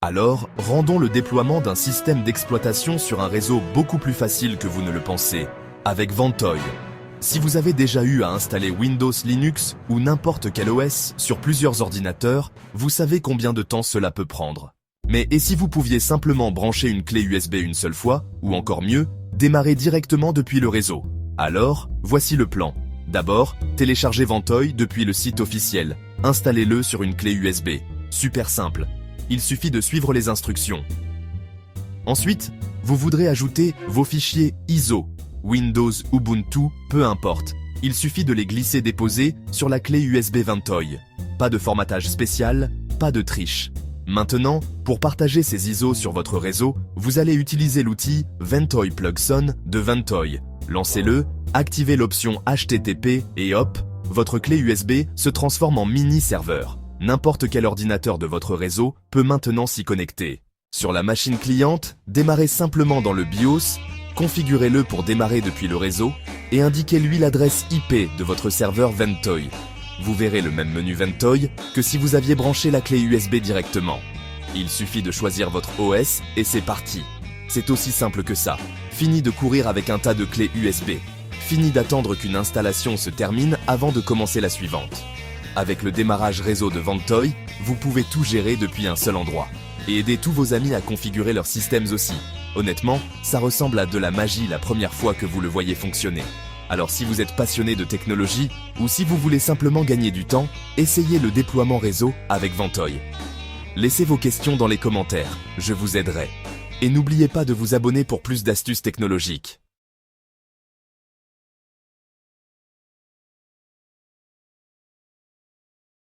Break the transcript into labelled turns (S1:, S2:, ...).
S1: Alors, rendons le déploiement d'un système d'exploitation sur un réseau beaucoup plus facile que vous ne le pensez, avec Ventoy. Si vous avez déjà eu à installer Windows, Linux ou n'importe quel OS sur plusieurs ordinateurs, vous savez combien de temps cela peut prendre. Mais et si vous pouviez simplement brancher une clé USB une seule fois, ou encore mieux, démarrer directement depuis le réseau? Alors, voici le plan. D'abord, téléchargez Ventoy depuis le site officiel. Installez-le sur une clé USB. Super simple. Il suffit de suivre les instructions. Ensuite, vous voudrez ajouter vos fichiers ISO, Windows, Ubuntu, peu importe. Il suffit de les glisser-déposer sur la clé USB Ventoy. Pas de formatage spécial, pas de triche. Maintenant, pour partager ces ISO sur votre réseau, vous allez utiliser l'outil Ventoy Plugson de Ventoy. Lancez-le, activez l'option HTTP et hop, votre clé USB se transforme en mini-serveur. N'importe quel ordinateur de votre réseau peut maintenant s'y connecter. Sur la machine cliente, démarrez simplement dans le BIOS, configurez-le pour démarrer depuis le réseau et indiquez-lui l'adresse IP de votre serveur Ventoy. Vous verrez le même menu Ventoy que si vous aviez branché la clé USB directement. Il suffit de choisir votre OS et c'est parti. C'est aussi simple que ça. Fini de courir avec un tas de clés USB. Fini d'attendre qu'une installation se termine avant de commencer la suivante. Avec le démarrage réseau de Ventoy, vous pouvez tout gérer depuis un seul endroit. Et aider tous vos amis à configurer leurs systèmes aussi. Honnêtement, ça ressemble à de la magie la première fois que vous le voyez fonctionner. Alors si vous êtes passionné de technologie, ou si vous voulez simplement gagner du temps, essayez le déploiement réseau avec Ventoy. Laissez vos questions dans les commentaires, je vous aiderai. Et n'oubliez pas de vous abonner pour plus d'astuces technologiques.